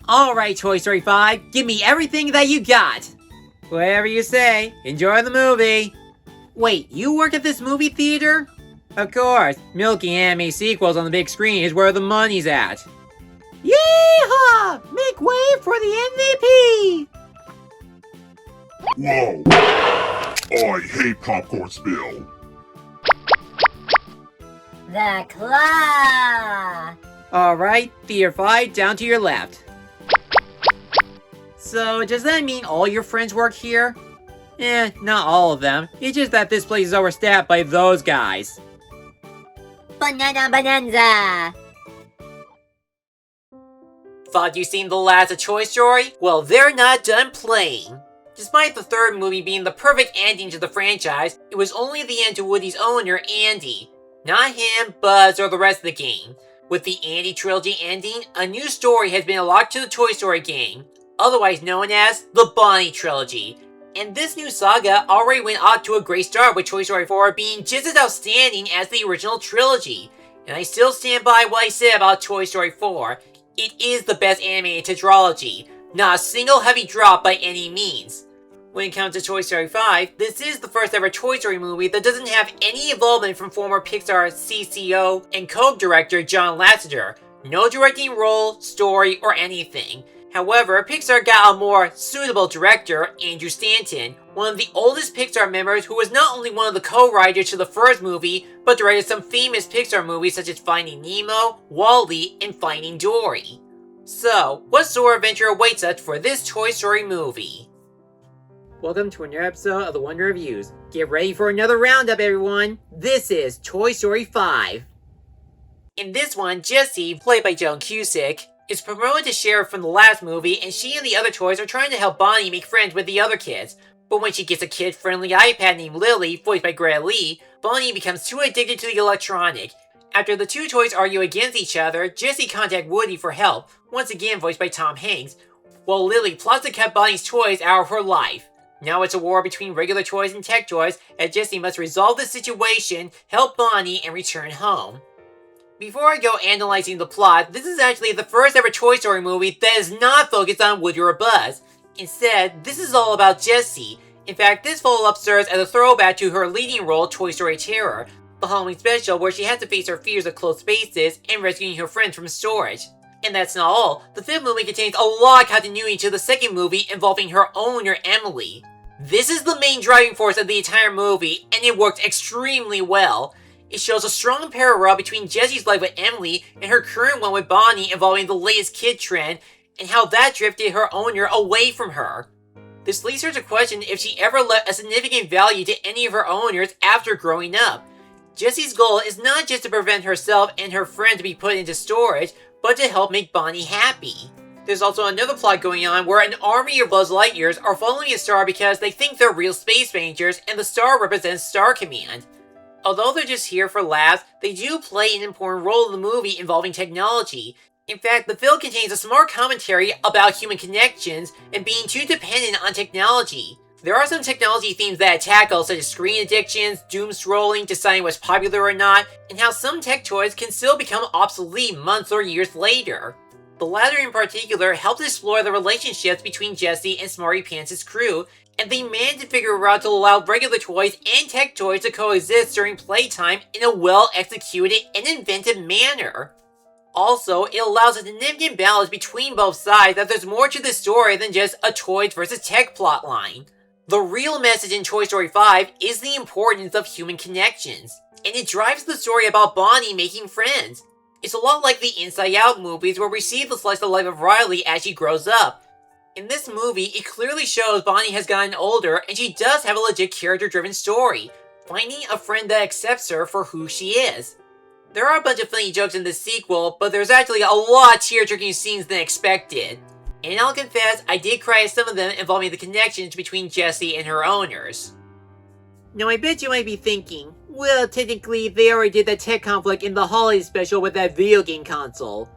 Alright, Toy Story 5, give me everything that you got. Whatever you say. Enjoy the movie. Wait, you work at this movie theater? Of course, milking anime sequels on the big screen is where the money's at. Yeehaw! Make way for the MVP! Whoa! I hate popcorn spill. The claw! Alright, Theater 5, down to your left. So, does that mean all your friends work here? Not all of them. It's just that this place is overstaffed by those guys. Banana Bonanza! Thought you seen the last of Toy Story? Well, they're not done playing. Despite the third movie being the perfect ending to the franchise, it was only the end to Woody's owner, Andy. Not him, Buzz, or the rest of the gang. With the Andy trilogy ending, a new story has been unlocked to the Toy Story gang, otherwise known as the Bonnie trilogy. And this new saga already went off to a great start with Toy Story 4 being just as outstanding as the original trilogy. And I still stand by what I said about Toy Story 4. It is the best animated tetralogy, not a single heavy drop by any means. When it comes to Toy Story 5, this is the first ever Toy Story movie that doesn't have any involvement from former Pixar CCO and co-director John Lasseter. No directing role, story, or anything. However, Pixar got a more suitable director, Andrew Stanton, one of the oldest Pixar members who was not only one of the co-writers to the first movie, but directed some famous Pixar movies such as Finding Nemo, WALL-E, and Finding Dory. So, what sort of adventure awaits us for this Toy Story movie? Welcome to another episode of The Wonder Reviews. Get ready for another roundup, everyone! This is Toy Story 5. In this one, Jessie, played by Joan Cusack, is promoted to sheriff from the last movie, and she and the other toys are trying to help Bonnie make friends with the other kids. But when she gets a kid-friendly iPad named Lily, voiced by Greta Lee, Bonnie becomes too addicted to the electronic. After the two toys argue against each other, Jessie contacts Woody for help, once again voiced by Tom Hanks, while Lily plots to cut Bonnie's toys out of her life. Now it's a war between regular toys and tech toys, as Jessie must resolve the situation, help Bonnie, and return home. Before I go analyzing the plot, this is actually the first ever Toy Story movie that is not focused on Woody or Buzz. Instead, this is all about Jessie. In fact, this follow-up serves as a throwback to her leading role, Toy Story Terror, the Halloween special where she has to face her fears of closed spaces and rescuing her friends from storage. And that's not all. The fifth movie contains a lot of continuity to the second movie involving her owner, Emily. This is the main driving force of the entire movie, and it worked extremely well. It shows a strong parallel between Jessie's life with Emily and her current one with Bonnie involving the latest kid trend, and how that drifted her owner away from her. This leads her to question if she ever left a significant value to any of her owners after growing up. Jessie's goal is not just to prevent herself and her friend to be put into storage, but to help make Bonnie happy. There's also another plot going on where an army of Buzz Lightyears are following a star because they think they're real space rangers and the star represents Star Command. Although they're just here for laughs, they do play an important role in the movie involving technology. In fact, the film contains a smart commentary about human connections and being too dependent on technology. There are some technology themes that it tackles, such as screen addictions, doom scrolling, deciding what's popular or not, and how some tech toys can still become obsolete months or years later. The latter in particular helps explore the relationships between Jessie and Smarty Pants' crew, and they managed to figure out to allow regular toys and tech toys to coexist during playtime in a well-executed and inventive manner. Also, it allows a significant balance between both sides that there's more to the story than just a toys versus tech plotline. The real message in Toy Story 5 is the importance of human connections, and it drives the story about Bonnie making friends. It's a lot like the Inside Out movies where we see the slice of life of Riley as she grows up. In this movie, it clearly shows Bonnie has gotten older and she does have a legit character-driven story, finding a friend that accepts her for who she is. There are a bunch of funny jokes in this sequel, but there's actually a lot of tear-jerking scenes than expected. And I'll confess, I did cry at some of them involving the connections between Jessie and her owners. Now I bet you might be thinking, well, technically they already did that tech conflict in the holiday special with that video game console.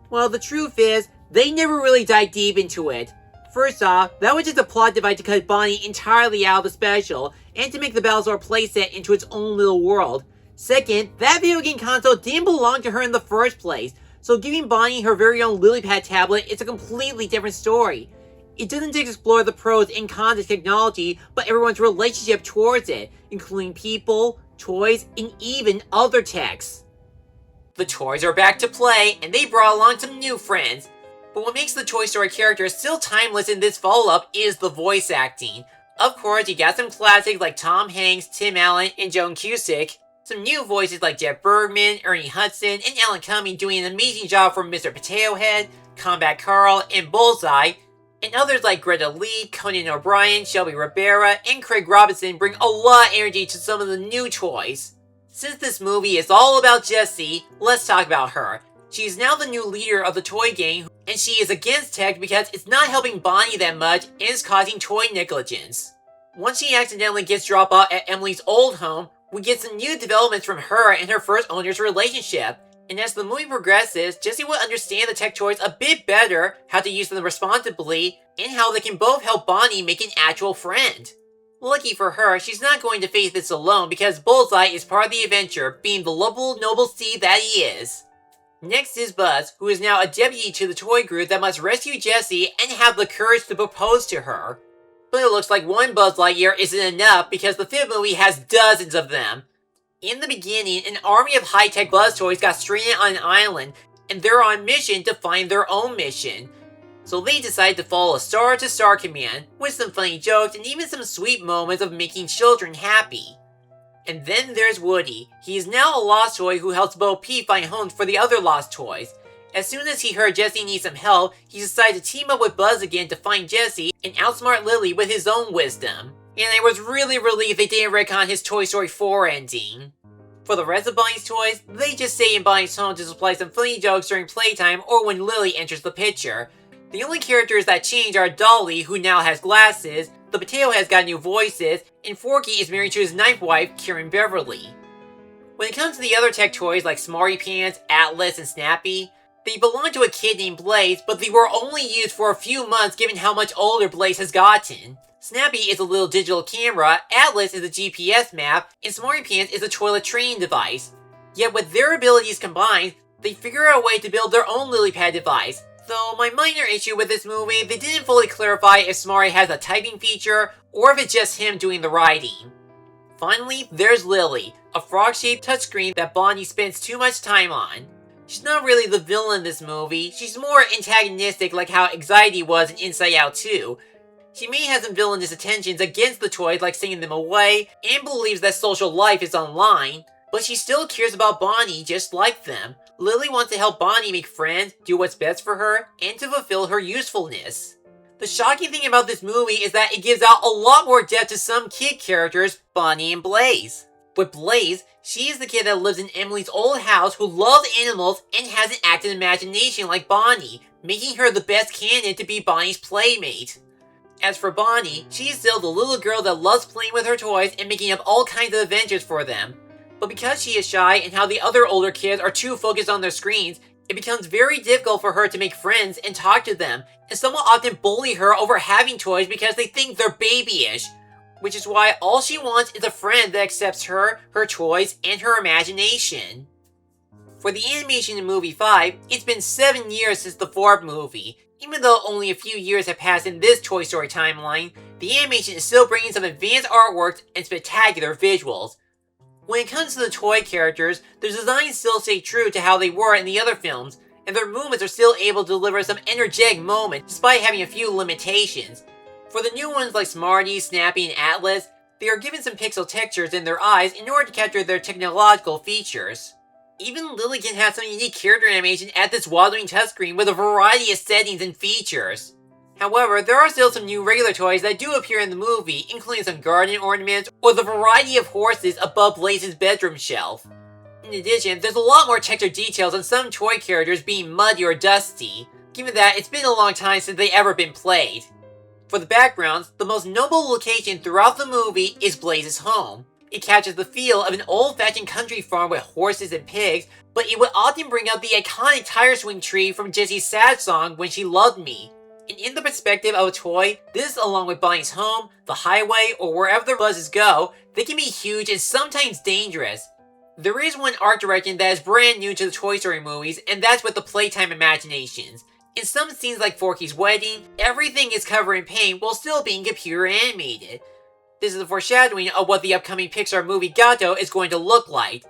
Well, the truth is, they never really dived deep into it. First off, that was just a plot device to cut Bonnie entirely out of the special, and to make the Battlezor playset into its own little world. Second, that video game console didn't belong to her in the first place, so giving Bonnie her very own lily pad tablet is a completely different story. It doesn't explore the pros and cons of technology, but everyone's relationship towards it, including people, toys, and even other techs. The toys are back to play, and they brought along some new friends. But what makes the Toy Story characters still timeless in this follow-up is the voice acting. Of course, you got some classics like Tom Hanks, Tim Allen, and Joan Cusack. Some new voices like Jeff Bergman, Ernie Hudson, and Alan Cumming doing an amazing job for Mr. Potato Head, Combat Carl, and Bullseye. And others like Greta Lee, Conan O'Brien, Shelby Rivera, and Craig Robinson bring a lot of energy to some of the new toys. Since this movie is all about Jessie, let's talk about her. She is now the new leader of the toy gang, and she is against tech because it's not helping Bonnie that much and is causing toy negligence. Once she accidentally gets dropped off at Emily's old home, we get some new developments from her and her first owner's relationship. And as the movie progresses, Jessie will understand the tech toys a bit better, how to use them responsibly, and how they can both help Bonnie make an actual friend. Lucky for her, she's not going to face this alone because Bullseye is part of the adventure, being the lovable noble seed that he is. Next is Buzz, who is now a deputy to the toy group that must rescue Jessie and have the courage to propose to her. But it looks like one Buzz Lightyear isn't enough because the fifth movie has dozens of them. In the beginning, an army of high-tech Buzz toys got stranded on an island, and they're on a mission to find their own mission. So they decide to follow a star-to-star command, with some funny jokes and even some sweet moments of making children happy. And then there's Woody. He is now a lost toy who helps Bo Peep find homes for the other lost toys. As soon as he heard Jessie needs some help, he decided to team up with Buzz again to find Jessie and outsmart Lily with his own wisdom. And I was really relieved they didn't retcon his Toy Story 4 ending. For the rest of Bonnie's toys, they just stay in Bonnie's home to supply some funny jokes during playtime or when Lily enters the picture. The only characters that change are Dolly, who now has glasses, the Potato Head's got new voices, and Forky is married to his ninth wife, Karen Beverly. When it comes to the other tech toys like Smarty Pants, Atlas, and Snappy, they belong to a kid named Blaze, but they were only used for a few months given how much older Blaze has gotten. Snappy is a little digital camera, Atlas is a GPS map, and Smarty Pants is a toilet training device. Yet with their abilities combined, they figure out a way to build their own lily pad device. Though my minor issue with this movie, they didn't fully clarify if Smarty has a typing feature, or if it's just him doing the writing. Finally, there's Lily, a frog-shaped touchscreen that Bonnie spends too much time on. She's not really the villain in this movie, she's more antagonistic like how Anxiety was in Inside Out 2. She may have some villainous intentions against the toys like sending them away, and believes that social life is online, but she still cares about Bonnie just like them. Lily wants to help Bonnie make friends, do what's best for her, and to fulfill her usefulness. The shocking thing about this movie is that it gives out a lot more depth to some kid characters, Bonnie and Blaze. With Blaze, she is the kid that lives in Emily's old house who loves animals and has an active imagination like Bonnie, making her the best candidate to be Bonnie's playmate. As for Bonnie, she is still the little girl that loves playing with her toys and making up all kinds of adventures for them. But because she is shy and how the other older kids are too focused on their screens, it becomes very difficult for her to make friends and talk to them, and some will often bully her over having toys because they think they're babyish. Which is why all she wants is a friend that accepts her, her toys, and her imagination. For the animation in movie 5, it's been 7 years since the fourth movie. Even though only a few years have passed in this Toy Story timeline, the animation is still bringing some advanced artwork and spectacular visuals. When it comes to the toy characters, their designs still stay true to how they were in the other films, and their movements are still able to deliver some energetic moments despite having a few limitations. For the new ones like Smarty, Snappy, and Atlas, they are given some pixel textures in their eyes in order to capture their technological features. Even Lily can have some unique character animation at this wobbling touchscreen with a variety of settings and features. However, there are still some new regular toys that do appear in the movie, including some garden ornaments or the variety of horses above Blaze's bedroom shelf. In addition, there's a lot more texture details on some toy characters being muddy or dusty, given that it's been a long time since they've ever been played. For the backgrounds, the most notable location throughout the movie is Blaze's home. It captures the feel of an old-fashioned country farm with horses and pigs, but it would often bring out the iconic tire swing tree from Jessie's sad song When She Loved Me. And in the perspective of a toy, this along with Bonnie's home, the highway, or wherever the buzzes go, they can be huge and sometimes dangerous. There is one art direction that is brand new to the Toy Story movies, and that's with the playtime imaginations. In some scenes like Forky's wedding, everything is covered in paint while still being computer animated. This is a foreshadowing of what the upcoming Pixar movie Gato is going to look like.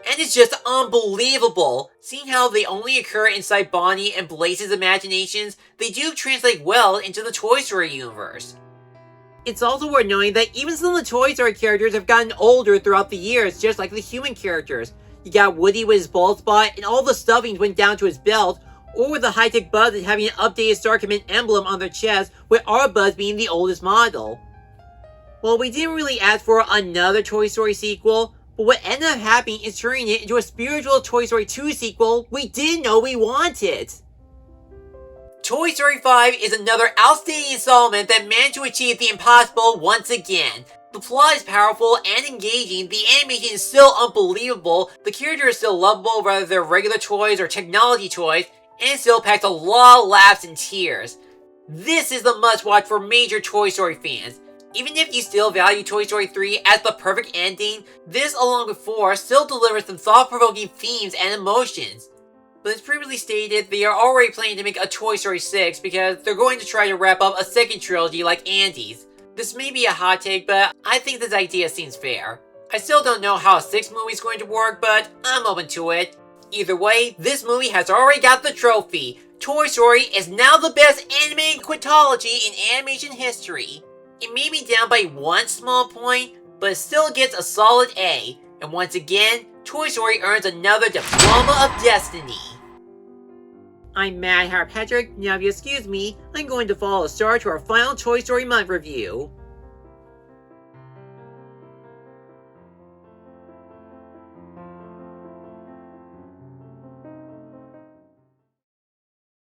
And it's just unbelievable! Seeing how they only occur inside Bonnie and Blaze's imaginations, they do translate well into the Toy Story universe. It's also worth knowing that even some of the Toy Story characters have gotten older throughout the years, just like the human characters. You got Woody with his bald spot, and all the stuffings went down to his belt, or with the high-tech Buzz having an updated Star Command emblem on their chest, with our Buzz being the oldest model. Well, we didn't really ask for another Toy Story sequel, but what ended up happening is turning it into a spiritual Toy Story 2 sequel we didn't know we wanted. Toy Story 5 is another outstanding installment that managed to achieve the impossible once again. The plot is powerful and engaging, the animation is still unbelievable, the characters are still lovable whether they're regular toys or technology toys, and it still packs a lot of laughs and tears. This is the must-watch for major Toy Story fans. Even if you still value Toy Story 3 as the perfect ending, this along with 4 still delivers some thought-provoking themes and emotions. But as previously stated, they are already planning to make a Toy Story 6 because they're going to try to wrap up a second trilogy like Andy's. This may be a hot take, but I think this idea seems fair. I still don't know how a 6th movie is going to work, but I'm open to it. Either way, this movie has already got the trophy. Toy Story is now the best animated quintology in animation history. It may be down by one small point, but it still gets a solid A. And once again, Toy Story earns another Diploma of Destiny. I'm Mad Hatter Patrick. Now if you excuse me, I'm going to follow a star to our final Toy Story month review.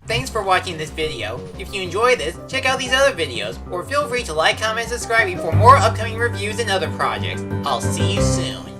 Thanks for watching this video. If you enjoyed this, check out these other videos, or feel free to like, comment, and subscribe for more upcoming reviews and other projects. I'll see you soon.